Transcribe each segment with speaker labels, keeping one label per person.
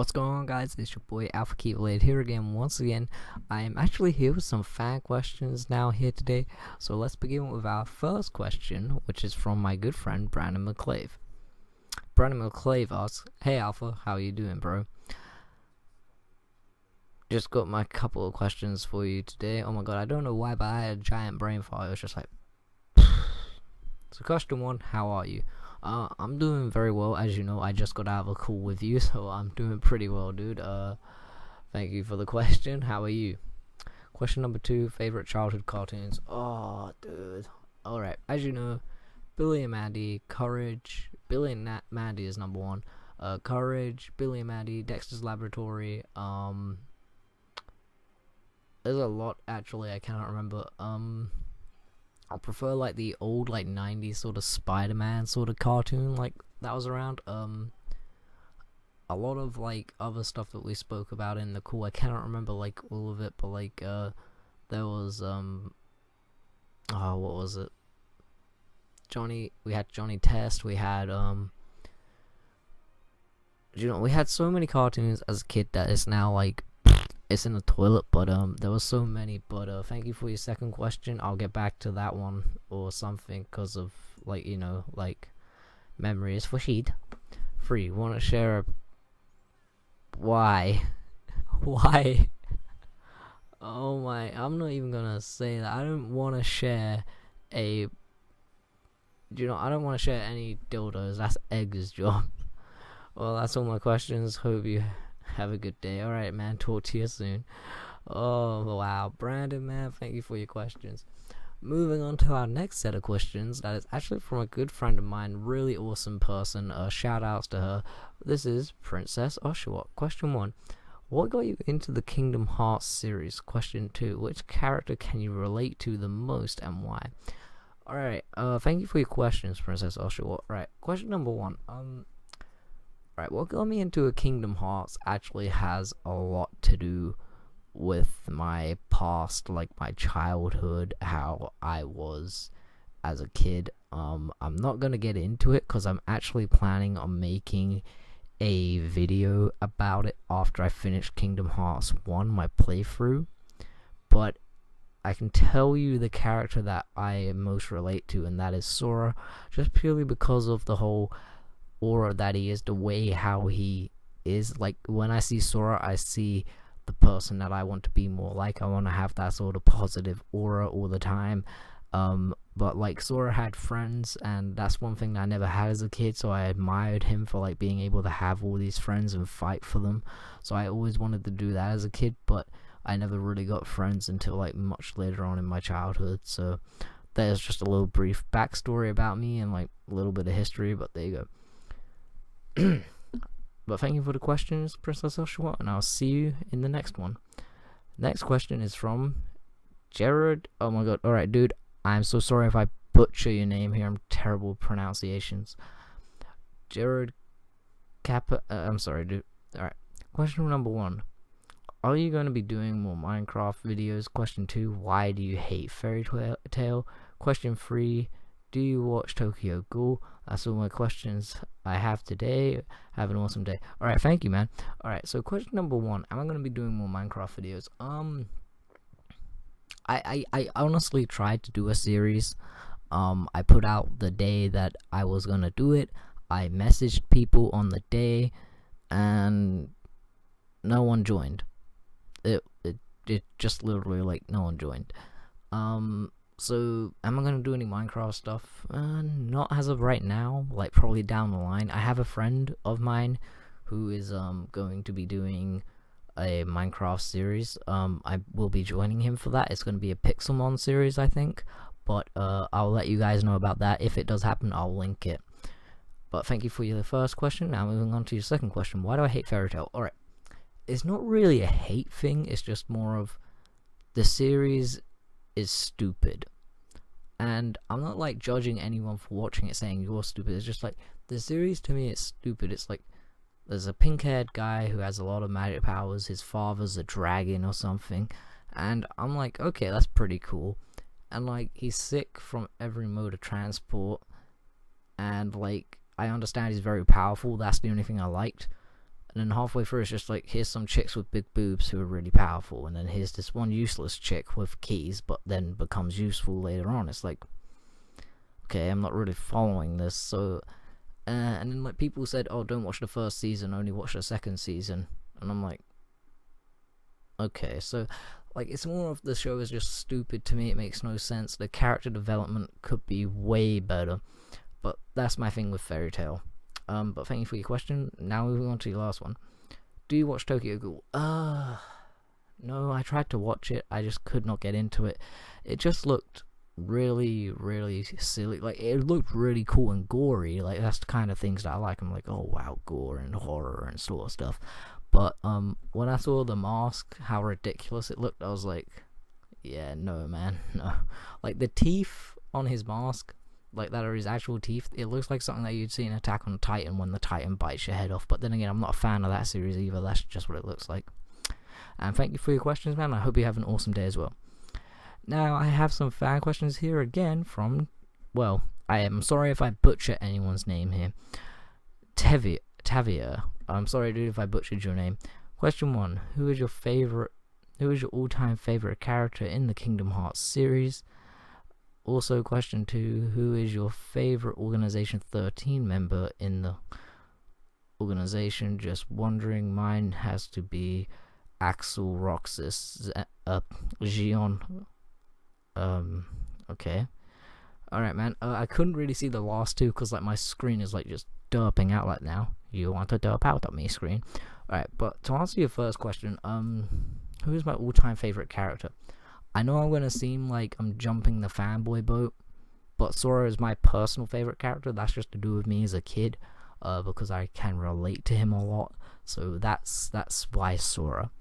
Speaker 1: What's going on, guys? It's your boy Alpha Keyblade here again. Once again, I am actually here with some fan questions now here today. So let's begin with our first question, which is from my good friend Brandon McClave. Brandon McClave asks, "Hey Alpha, how you doing, bro? Just got my couple of questions for you today." Oh my god, I don't know why, but I had a giant brain fart. It was just like. So question one, how are you? I'm doing very well. As you know, I just got out of a call with you, so I'm doing pretty well, dude. Thank you for the question. How are you? Question number two, favorite childhood cartoons. Oh, dude. Alright, as you know, Billy and Maddie, Courage. Billy and Maddie is number one. Courage, Billy and Maddie, Dexter's Laboratory. There's a lot, actually, I cannot remember. I prefer like the old like 90s sort of Spider-Man sort of cartoon like that was around. A lot of like other stuff that we spoke about in the call, I cannot remember like all of it, but like there was oh, what was it? We had Johnny Test, we had we had so many cartoons as a kid that it's now like it's in the toilet, but there was so many. But thank you for your second question. I'll get back to that one or something because of like like memory is for sheet free. Want to share a why why? Oh my! I'm not even gonna say that. I don't want to share a. I don't want to share any dildos. That's Egg's job. Well, that's all my questions. Hope you have a good day. Alright, man, talk to you soon. Oh, wow. Brandon, man, thank you for your questions. Moving on to our next set of questions, that is actually from a good friend of mine, really awesome person. Shout outs to her. This is Princess Oshawott. Question 1. What got you into the Kingdom Hearts series? Question 2. Which character can you relate to the most and why? Alright, thank you for your questions, Princess Oshawott. Right, question number 1. Right, what got me into a Kingdom Hearts actually has a lot to do with my past, like my childhood, how I was as a kid. I'm not gonna get into it because I'm actually planning on making a video about it after I finish Kingdom Hearts 1, my playthrough. But I can tell you the character that I most relate to, and that is Sora, just purely because of the whole aura that he is, the way how he is. Like when I see Sora, I see the person that I want to be more like. I want to have that sort of positive aura all the time. But like Sora had friends, and that's one thing that I never had as a kid, so I admired him for like being able to have all these friends and fight for them. So I always wanted to do that as a kid, but I never really got friends until like much later on in my childhood. So there's just a little brief backstory about me and like a little bit of history, but there you go. But thank you for the questions, Princess Oshawott, and I'll see you in the next one. Next question is from Jared. Oh my god. Alright, dude, I'm so sorry if I butcher your name here. I'm terrible with pronunciations. Jared Kappa. I'm sorry, dude. Alright. Question number 1. Are you going to be doing more Minecraft videos? Question 2. Why do you hate Fairy Tail? Question 3. Do you watch Tokyo Ghoul? That's all my questions I have today. Have an awesome day. Alright, thank you, man. Alright, so question number 1. Am I going to be doing more Minecraft videos? I honestly tried to do a series. I put out the day that I was going to do it. I messaged people on the day, and no one joined. It just literally, like, no one joined. So, am I going to do any Minecraft stuff? Not as of right now, like probably down the line. I have a friend of mine who is going to be doing a Minecraft series. I will be joining him for that. It's going to be a Pixelmon series, I think. But I'll let you guys know about that. If it does happen, I'll link it. But thank you for your first question. Now moving on to your second question. Why do I hate Fairy Tail? Alright, it's not really a hate thing. It's just more of the series is stupid, and I'm not like judging anyone for watching it saying you're stupid. It's just like the series to me is stupid. It's like there's a pink-haired guy who has a lot of magic powers. His father's a dragon or something, and I'm like, okay, that's pretty cool. And like he's sick from every mode of transport, and like I understand he's very powerful. That's the only thing I liked. And then halfway through, it's just like, here's some chicks with big boobs who are really powerful, and then here's this one useless chick with keys, but then becomes useful later on. It's like, okay, I'm not really following this. So, and then like people said, oh, don't watch the first season, only watch the second season, and I'm like, okay, so like it's more of the show is just stupid to me. It makes no sense. The character development could be way better, but that's my thing with Fairy Tail. But thank you for your question. Now moving on to your last one. Do you watch Tokyo Ghoul? No, I tried to watch it. I just could not get into it. It just looked really, really silly. Like, it looked really cool and gory. Like, that's the kind of things that I like. I'm like, oh wow, gore and horror and sort of stuff. But when I saw the mask, how ridiculous it looked, I was like, yeah, no, man, no. Like, the teeth on his mask, like that are his actual teeth, it looks like something that you'd see in Attack on Titan when the Titan bites your head off. But then again, I'm not a fan of that series either. That's just what it looks like. And thank you for your questions, man. I hope you have an awesome day as well. Now, I have some fan questions here again from, well, I am sorry if I butcher anyone's name here. Tavia. I'm sorry, dude, if I butchered your name. Question 1. Who is your all-time favorite character in the Kingdom Hearts series? Also, question 2, who is your favorite Organization 13 member in the organization? Just wondering. Mine has to be Axel, Roxas, Gion. Okay. Alright, man. I couldn't really see the last two because like my screen is like just derping out like now. You want to derp out at me, screen. Alright, but to answer your first question, who is my all-time favorite character? I know I'm gonna seem like I'm jumping the fanboy boat, but Sora is my personal favorite character. That's just to do with me as a kid, because I can relate to him a lot. So that's why Sora.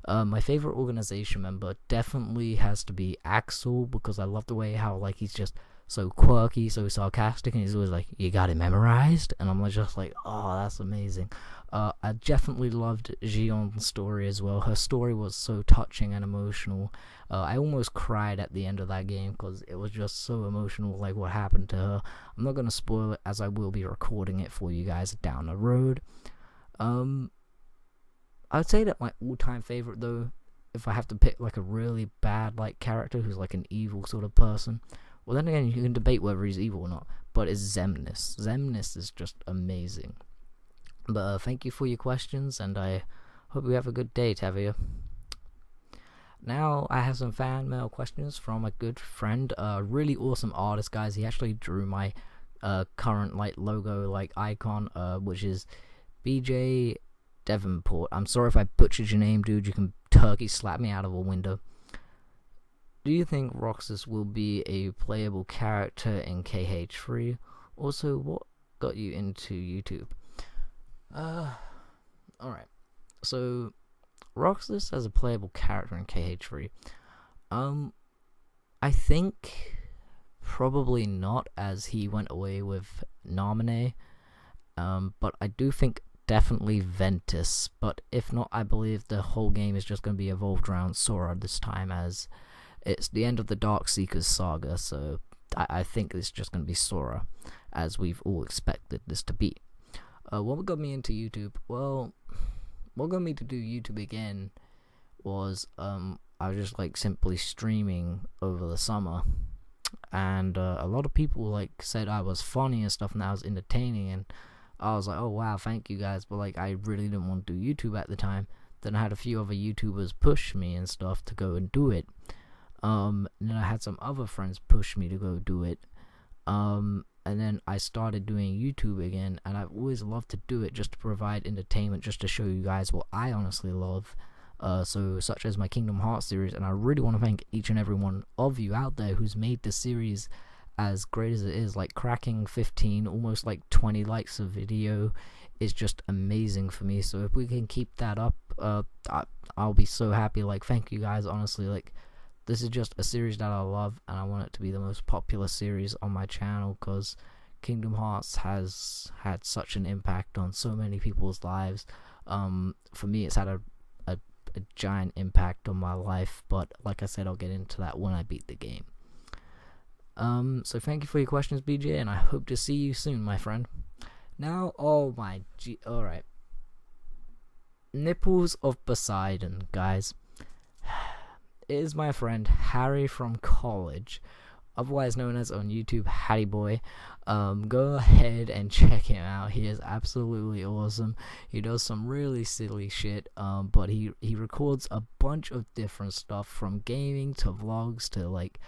Speaker 1: My favorite organization member definitely has to be Axel, because I love the way how like he's just so quirky, so sarcastic, and he's always like, you got it memorized, and I'm just like, oh, that's amazing. I definitely loved Gion's story as well. Her story was so touching and emotional. I almost cried at the end of that game because it was just so emotional, like what happened to her. I'm not going to spoil it, as I will be recording it for you guys down the road. I'd say that my all-time favorite, though, if I have to pick like a really bad like character who's like an evil sort of person, well then again, you can debate whether he's evil or not, but it's Xemnas. Xemnas is just amazing. But thank you for your questions, and I hope you have a good day, Tavia. Now I have some fan mail questions from a good friend, a really awesome artist, guys. He actually drew my current like logo like icon, which is BJ Devonport. I'm sorry if I butchered your name, dude. You can turkey slap me out of a window. Do you think Roxas will be a playable character in KH3? Also, what got you into YouTube? Alright. So, Roxas as a playable character in KH3. I think probably not, as he went away with Namine. But I do think definitely Ventus. But if not, I believe the whole game is just going to be evolved around Sora this time, as it's the end of the Dark Seekers saga. So I think it's just going to be Sora, as we've all expected this to be. What got me into YouTube? Well, what got me to do YouTube again was I was just like simply streaming over the summer, and a lot of people like said I was funny and stuff, and that I was entertaining, and I was like, oh wow, thank you guys, but like I really didn't want to do YouTube at the time. Then I had a few other YouTubers push me and stuff to go and do it. And then I had some other friends push me to go do it. And then I started doing YouTube again, and I've always loved to do it just to provide entertainment, just to show you guys what I honestly love. So such as my Kingdom Hearts series, and I really want to thank each and every one of you out there who's made the series as great as it is. Like cracking 15, almost like 20 likes a video is just amazing for me. So if we can keep that up, I'll be so happy. Like, thank you guys, honestly. Like, this is just a series that I love, and I want it to be the most popular series on my channel, because Kingdom Hearts has had such an impact on so many people's lives. For me, it's had a giant impact on my life, but like I said, I'll get into that when I beat the game. So thank you for your questions, BJ, and I hope to see you soon, my friend. Now, oh my alright. Nipples of Poseidon, guys. It is my friend Harry from college, otherwise known as on YouTube Hattie Boy. Go ahead and check him out. He is absolutely awesome. He does some really silly shit, but he records a bunch of different stuff, from gaming to vlogs to like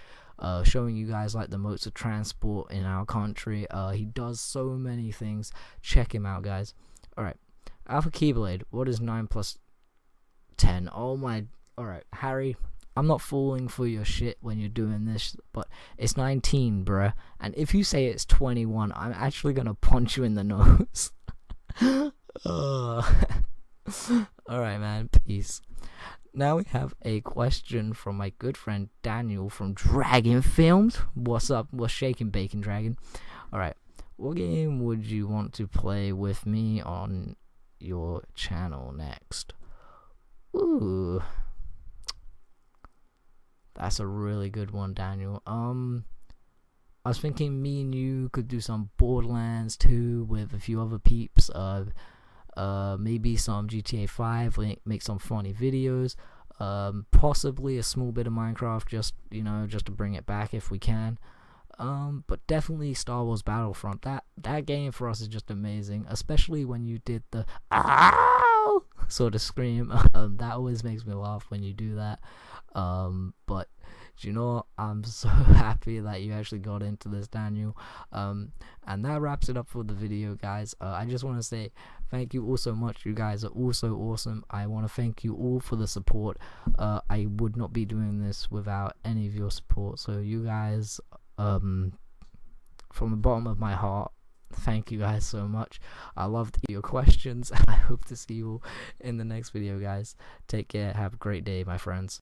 Speaker 1: showing you guys like the modes of transport in our country. He does so many things. Check him out, guys. Alright, Alpha Keyblade, what is 9 plus 10? Oh my. Alright, Harry, I'm not falling for your shit when you're doing this, but it's 19, bruh. And if you say it's 21, I'm actually gonna punch you in the nose. Alright, man, peace. Now we have a question from my good friend Daniel from DragonFilms. What's up? What's shaking, Bacon Dragon? Alright, what game would you want to play with me on your channel next? Ooh. That's a really good one, Daniel. I was thinking me and you could do some Borderlands 2 with a few other peeps. Maybe some GTA 5, make some funny videos. Possibly a small bit of Minecraft, just to bring it back if we can. But definitely Star Wars Battlefront. That game for us is just amazing, especially when you did the "ow" sort of scream. That always makes me laugh when you do that. But I'm so happy that you actually got into this, Daniel. And that wraps it up for the video, guys. I just want to say thank you all so much. You guys are all so awesome. I want to thank you all for the support. I would not be doing this without any of your support. So you guys, from the bottom of my heart, thank you guys so much. I loved your questions, and I hope to see you all in the next video, guys. Take care. Have a great day, my friends.